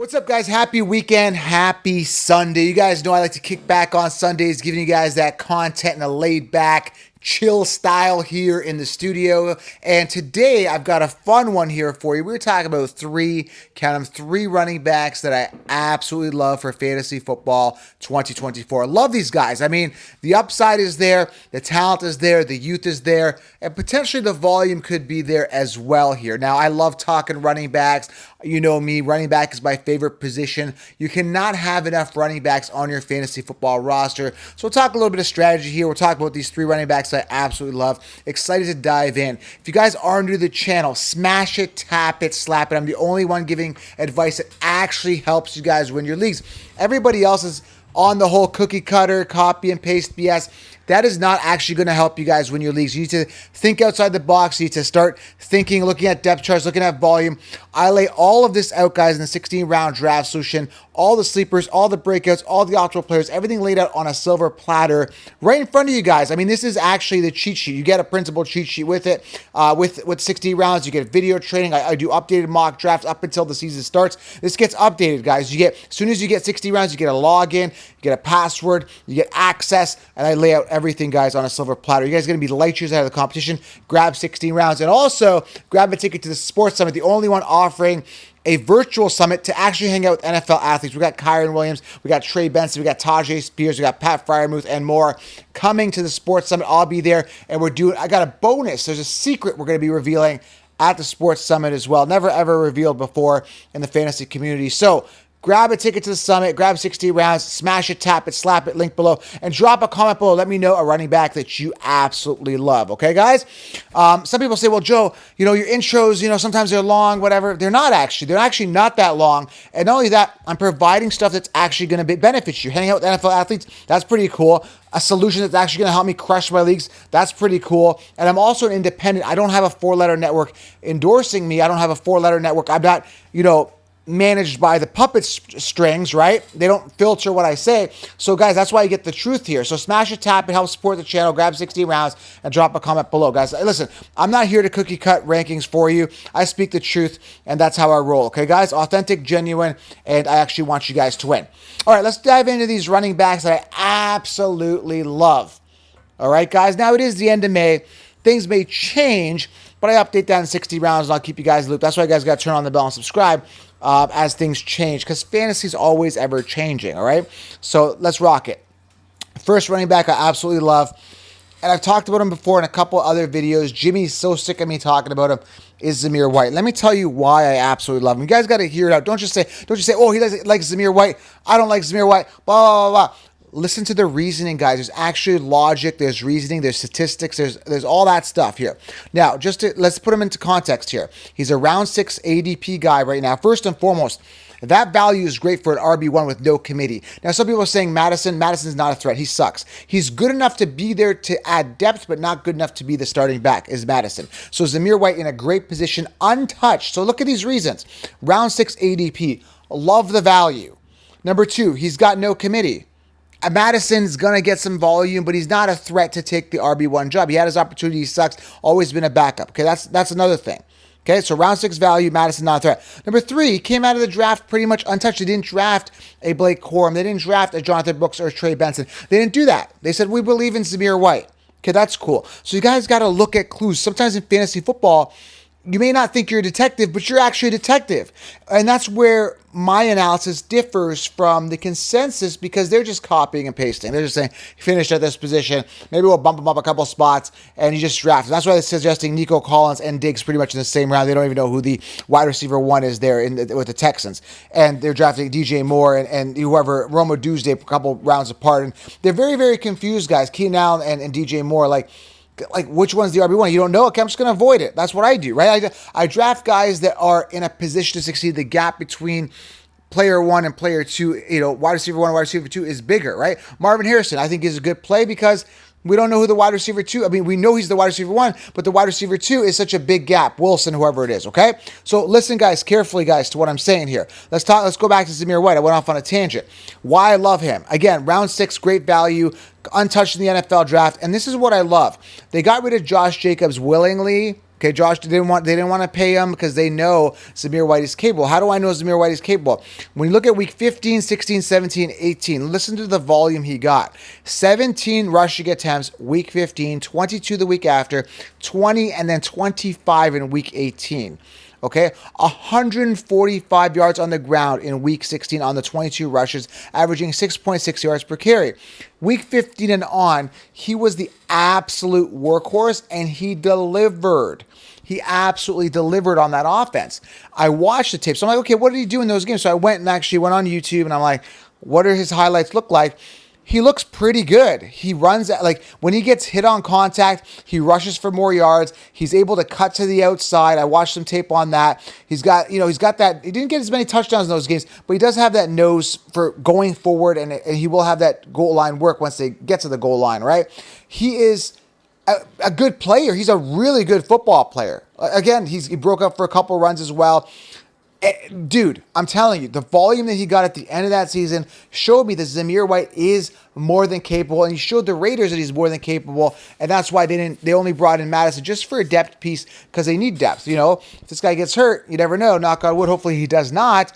What's up, guys? Happy weekend. Happy Sunday. You guys know I like to kick back on Sundays, giving you guys that content in a laid back, chill style here in the studio. And today I've got a fun one here for you. We're talking about three running backs that I absolutely love for fantasy football 2024. I love these guys. I mean, the upside is there, the talent is there, the youth is there, and potentially the volume could be there as well here. Now, I love talking running backs. You know me, running back is my favorite position. You cannot have enough running backs on your fantasy football roster. So we'll talk a little bit of strategy here. We'll talk about these three running backs that I absolutely love. Excited to dive in. If you guys are new to the channel, smash it, tap it, slap it. I'm the only one giving advice that actually helps you guys win your leagues. Everybody else is on the whole cookie cutter, copy and paste BS. That is not actually going to help you guys win your leagues. You need to think outside the box. You need to start thinking, looking at depth charts, looking at volume. I lay all of this out, guys, in the 16-round draft solution. All the sleepers, all the breakouts, all the optimal players, everything laid out on a silver platter right in front of you guys. I mean, this is actually the cheat sheet. You get a printable cheat sheet with it. With 16 rounds, you get video training. I do updated mock drafts up until the season starts. This gets updated, guys. As soon as you get 60 rounds, you get a login, you get a password, you get access, and I lay out everything, guys, on a silver platter. You guys are going to be light years out of the competition. Grab 16 rounds, and also grab a ticket to the Sports Summit, the only one offering a virtual summit to actually hang out with NFL athletes. We got Kyron Williams, we got Trey Benson, we got Tajay Spears, we got Pat Fryermuth, and more coming to the Sports Summit. I'll be there, and I got a bonus. There's a secret we're going to be revealing at the Sports Summit as well. Never ever revealed before in the fantasy community. So grab a ticket to the summit, grab 60 rounds, smash it, tap it, slap it, link below, and drop a comment below. Let me know a running back that you absolutely love. Okay, guys? Some people say, well, Joe, your intros, sometimes they're long, whatever. They're not actually. They're actually not that long. And not only that, I'm providing stuff that's actually going to benefit you. Hanging out with NFL athletes, that's pretty cool. A solution that's actually going to help me crush my leagues, that's pretty cool. And I'm also an independent. I don't have a four-letter network endorsing me. I don't have a four-letter network. I'm not, managed by the puppet strings, right? They don't filter what I say. So, guys, that's why you get the truth here. So smash it, tap it, help support the channel, grab 60 rounds, and drop a comment below. Guys, listen, I'm not here to cookie cut rankings for you. I speak the truth, and that's how I roll. Okay, guys? Authentic, genuine, and I actually want you guys to win. All right, let's dive into these running backs that I absolutely love. All right, guys? Now, it is the end of May. Things may change, but I update that in 60 rounds, and I'll keep you guys in the loop. That's why you guys got to turn on the bell and subscribe as things change, because fantasy is always ever changing, all right? So let's rock it. First running back I absolutely love, and I've talked about him before in a couple other videos. Jimmy's so sick of me talking about him, is Zamir White. Let me tell you why I absolutely love him. You guys got to hear it out. Don't just say, oh, he likes Zamir White. I don't like Zamir White, blah, blah, blah. Listen to the reasoning, guys. There's actually logic, there's reasoning, there's statistics, there's all that stuff here. Now, let's put him into context here. He's a round 6 ADP guy right now. First and foremost, that value is great for an RB1 with no committee. Now, some people are saying Madison's not a threat. He sucks. He's good enough to be there to add depth, but not good enough to be the starting back, is Madison. So Zamir White in a great position, untouched. So look at these reasons. Round 6 ADP, love the value. Number 2, he's got no committee. Madison's going to get some volume, but he's not a threat to take the RB1 job. He had his opportunity. He sucks. Always been a backup. Okay, that's another thing. Okay, so round 6 value, Madison not a threat. Number 3, he came out of the draft pretty much untouched. They didn't draft a Blake Corum. They didn't draft a Jonathan Brooks or a Trey Benson. They didn't do that. They said, we believe in Zamir White. Okay, that's cool. So you guys got to look at clues. Sometimes in fantasy football, you may not think you're a detective, but you're actually a detective. And that's where my analysis differs from the consensus, because they're just copying and pasting. They're just saying, finished at this position. Maybe we'll bump him up a couple spots, and you just draft him. That's why they're suggesting Nico Collins and Diggs pretty much in the same round. They don't even know who the wide receiver 1 is there with the Texans. And they're drafting DJ Moore and whoever, Roma Tuesday, a couple rounds apart. And they're very, very confused, guys. Keenan Allen and DJ Moore, like which one's the RB1? You don't know? Okay, I'm just going to avoid it. That's what I do, right? I draft guys that are in a position to succeed. The gap between player 1 and player 2, wide receiver 1 and wide receiver 2 is bigger, right? Marvin Harrison, I think, is a good play because we don't know who the wide receiver 2, we know he's the wide receiver 1, but the wide receiver 2 is such a big gap. Wilson, whoever it is, okay? So listen, guys, carefully, guys, to what I'm saying here. Let's go back to Zamir White. I went off on a tangent. Why I love him. Again, round 6, great value, untouched in the NFL draft, and this is what I love. They got rid of Josh Jacobs willingly, Okay, Josh, they didn't want to pay him because they know Zamir White is capable. How do I know Zamir White is capable? When you look at week 15, 16, 17, 18, listen to the volume he got. 17 rushing attempts week 15, 22 the week after, 20, and then 25 in week 18. Okay, 145 yards on the ground in week 16 on the 22 rushes, averaging 6.6 yards per carry. Week 15 and on, he was the absolute workhorse, and he delivered. He absolutely delivered on that offense. I watched the tape, so I'm like, okay, what did he do in those games? So I went on YouTube, and I'm like, what do his highlights look like? He looks pretty good. He runs, like, when he gets hit on contact, he rushes for more yards. He's able to cut to the outside. I watched some tape on that. He's got that. He didn't get as many touchdowns in those games, but he does have that nose for going forward, and he will have that goal line work once they get to the goal line, right? He is a good player. He's a really good football player. Again, he broke up for a couple runs as well. Dude, I'm telling you, the volume that he got at the end of that season showed me that Zamir White is more than capable, and he showed the Raiders that he's more than capable, and that's why they only brought in Madison just for a depth piece, because they need depth. If this guy gets hurt, you never know. Knock on wood, hopefully he does not.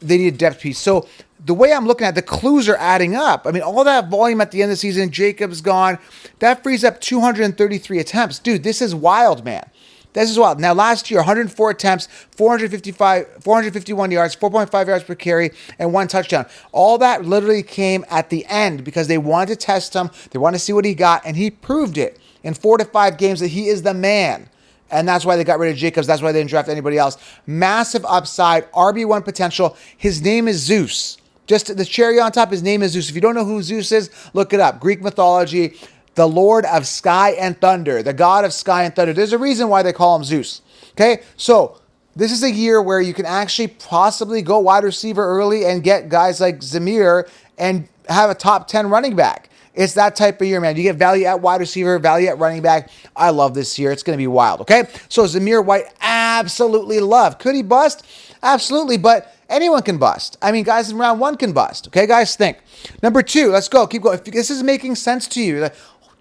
They need a depth piece. So the way I'm looking at the clues are adding up. I mean, all that volume at the end of the season, Jacobs gone, that frees up 233 attempts. Dude, this is wild, man. This is wild. Now, last year, 104 attempts, 451 yards, 4.5 yards per carry, and 1 touchdown. All that literally came at the end because they wanted to test him. They wanted to see what he got, and he proved it in 4 to 5 games that he is the man. And that's why they got rid of Jacobs. That's why they didn't draft anybody else. Massive upside, RB1 potential. His name is Zeus. Just the cherry on top, his name is Zeus. If you don't know who Zeus is, look it up. Greek mythology. The Lord of Sky and Thunder, the God of Sky and Thunder. There's a reason why they call him Zeus. Okay, so this is a year where you can actually possibly go wide receiver early and get guys like Zamir and have a top 10 running back. It's that type of year, man. You get value at wide receiver, value at running back. I love this year. It's going to be wild, okay? So Zamir White, absolutely love. Could he bust? Absolutely, but anyone can bust. I mean, guys in round 1 can bust. Okay, guys, think. Number 2, let's go. Keep going. If this is making sense to you,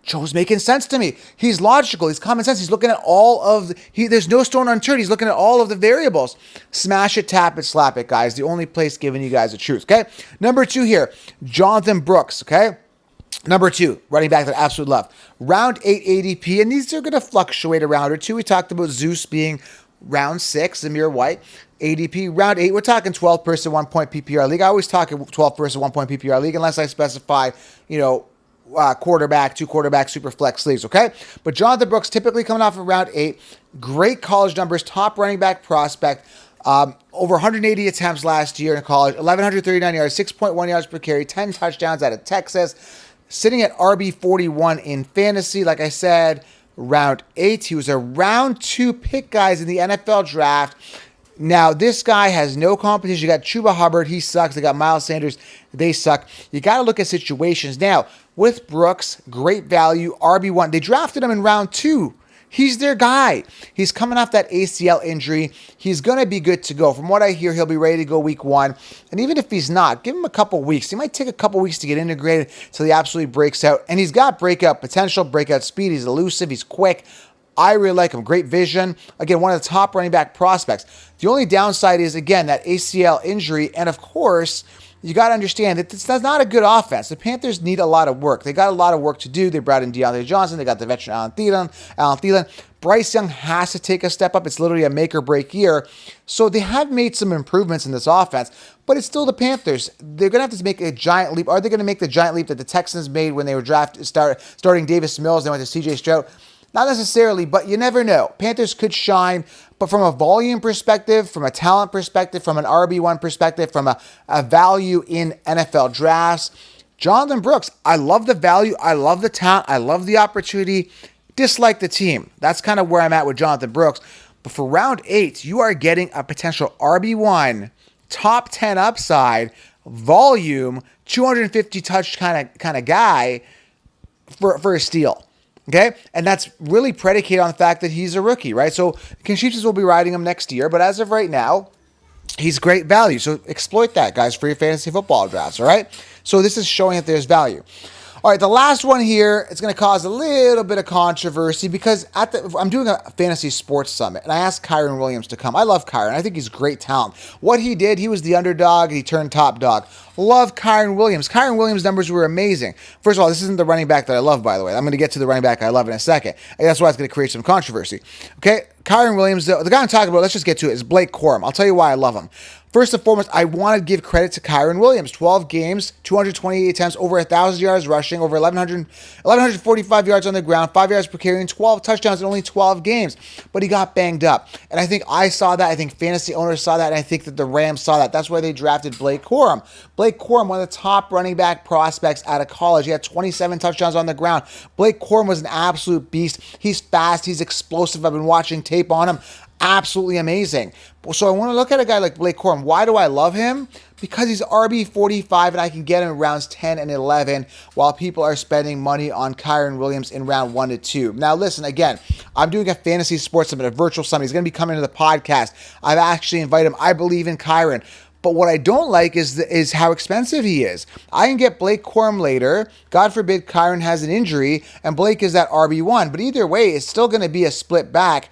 Joe's making sense to me. He's logical. He's common sense. He's looking at all of there's no stone unturned. He's looking at all of the variables. Smash it, tap it, slap it, guys. The only place giving you guys the truth, okay? Number 2 here, Jonathan Brooks, okay? Number 2, running back that I absolutely love. Round 8 ADP, and these are going to fluctuate a round or two. We talked about Zeus being round 6, Zamir White. ADP, round 8, we're talking 12-person, 1-point PPR league. I always talk 12-person, 1-point PPR league unless I specify, quarterback, 2 quarterback, super flex leagues, okay? But Jonathan Brooks typically coming off of round 8, great college numbers, top running back prospect, over 180 attempts last year in college, 1,139 yards, 6.1 yards per carry, 10 touchdowns out of Texas, sitting at RB41 in fantasy. Like I said, round 8, he was a round 2 pick, guys, in the NFL draft. Now, this guy has no competition. You got Chuba Hubbard. He sucks. They got Miles Sanders. They suck. You got to look at situations. Now, with Brooks, great value, RB1. They drafted him in round 2. He's their guy. He's coming off that ACL injury. He's going to be good to go. From what I hear, he'll be ready to go week 1. And even if he's not, give him a couple weeks. He might take a couple weeks to get integrated until he absolutely breaks out. And he's got breakout potential, breakout speed. He's elusive. He's quick. I really like him. Great vision. Again, one of the top running back prospects. The only downside is, again, that ACL injury. And, of course, you got to understand that that's not a good offense. The Panthers need a lot of work. They got a lot of work to do. They brought in Deontay Johnson. They got the veteran Alan Thielen. Bryce Young has to take a step up. It's literally a make or break year. So they have made some improvements in this offense, but it's still the Panthers. They're going to have to make a giant leap. Are they going to make the giant leap that the Texans made when they were starting Davis Mills? They went to CJ Stroud. Not necessarily, but you never know. Panthers could shine, but from a volume perspective, from a talent perspective, from an RB1 perspective, from a value in NFL drafts, Jonathan Brooks, I love the value, I love the talent, I love the opportunity, dislike the team. That's kind of where I'm at with Jonathan Brooks. But for round 8, you are getting a potential RB1, top 10 upside, volume, 250 touch kind of guy for a steal. Okay, and that's really predicated on the fact that he's a rookie, right? So Conchiefs will be riding him next year, but as of right now, he's great value. So exploit that, guys, for your fantasy football drafts, all right? So this is showing that there's value. All right, the last one here, it's going to cause a little bit of controversy because I'm doing a fantasy sports summit, and I asked Kyron Williams to come. I love Kyron. I think he's great talent. What he did, he was the underdog, and he turned top dog. Love Kyron Williams. Kyron Williams' numbers were amazing. First of all, this isn't the running back that I love, by the way. I'm going to get to the running back I love in a second. And that's why it's going to create some controversy. Okay, Kyron Williams, the guy I'm talking about, let's just get to it, is Blake Corum. I'll tell you why I love him. First and foremost, I want to give credit to Kyron Williams. 12 games, 228 attempts, over 1,000 yards rushing, over 1,145 yards on the ground, 5 yards per carry, and 12 touchdowns in only 12 games. But he got banged up. And I think I saw that. I think fantasy owners saw that. And I think that the Rams saw that. That's why they drafted Blake Corum. Blake Corum, one of the top running back prospects out of college. He had 27 touchdowns on the ground. Blake Corum was an absolute beast. He's fast. He's explosive. I've been watching tape on him. Absolutely amazing. So I want to look at a guy like Blake Corum. Why do I love him? Because he's RB 45 and I can get him in rounds 10 and 11 while people are spending money on Kyron Williams in round 1 to 2. Now listen, again, I'm doing a fantasy sports summit, a virtual summit. He's going to be coming to the podcast. I've actually invited him. I believe in Kyron. But what I don't like is how expensive he is. I can get Blake Corum later. God forbid Kyron has an injury and Blake is that RB1. But either way, it's still going to be a split back.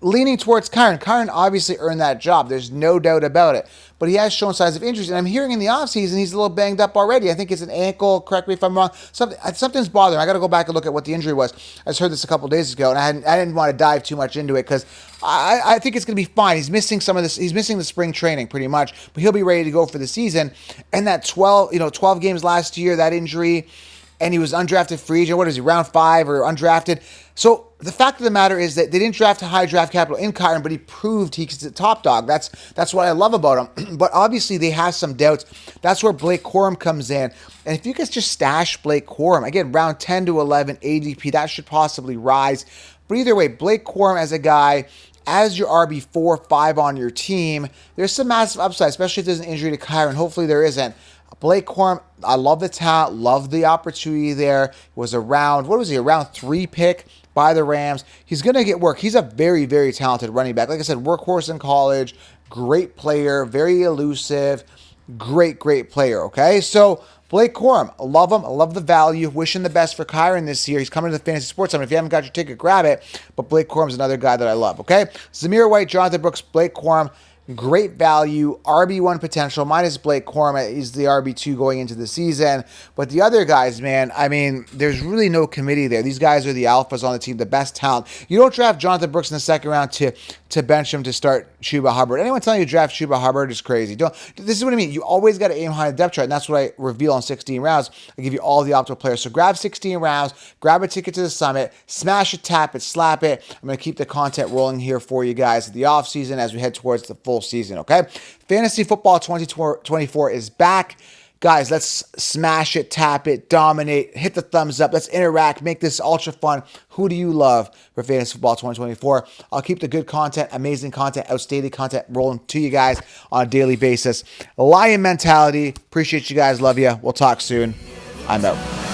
Leaning towards Kyron. Kyron obviously earned that job. There's no doubt about it. But he has shown signs of injuries. And I'm hearing in the offseason he's a little banged up already. I think it's an ankle. Correct me if I'm wrong. Something's bothering him. I got to go back and look at what the injury was. I just heard this a couple days ago, and I didn't want to dive too much into it because I think it's going to be fine. He's missing some of this. He's missing the spring training pretty much, but he'll be ready to go for the season. And that 12 games last year, that injury, and he was undrafted free agent. What is he, round 5 or undrafted? So the fact of the matter is that they didn't draft a high draft capital in Kyron, but he proved he's a top dog. That's what I love about him. But obviously they have some doubts. That's where Blake Corum comes in. And if you guys just stash Blake Corum, again, round 10 to 11 ADP, that should possibly rise. But either way, Blake Corum as a guy, as your RB4, 5 on your team, there's some massive upside, especially if there's an injury to Kyron. Hopefully there isn't. Blake Corum, I love the talent, love the opportunity there. It was a round 3 pick by the Rams. He's going to get work. He's a very, very talented running back. Like I said, workhorse in college, great player, very elusive, great player, okay? So Blake Corum, I love him. I love the value. Wishing the best for Kyron this year. He's coming to the Fantasy Sports Summit. If you haven't got your ticket, grab it. But Blake Corum's another guy that I love, okay? Zamir White, Jonathan Brooks, Blake Corum, great value, RB1 potential, minus Blake Corum. He's the RB2 going into the season. But the other guys, man, I mean, there's really no committee there. These guys are the alphas on the team, the best talent. You don't draft Jonathan Brooks in the second round to bench him to start Chuba Hubbard. Anyone telling you to draft Chuba Hubbard is crazy. This is what I mean. You always got to aim high in the depth chart, and that's what I reveal on 16 rounds. I give you all the optimal players. So grab 16 rounds, grab a ticket to the summit, smash it, tap it, slap it. I'm going to keep the content rolling here for you guys at the off season as we head towards the full season, okay? Fantasy Football 2024 is back. Guys, let's smash it, tap it, dominate, hit the thumbs up. Let's interact, make this ultra fun. Who do you love for Fantasy Football 2024? I'll keep the good content, amazing content, outstanding content rolling to you guys on a daily basis. Lion mentality. Appreciate you guys. Love you. We'll talk soon. I'm out.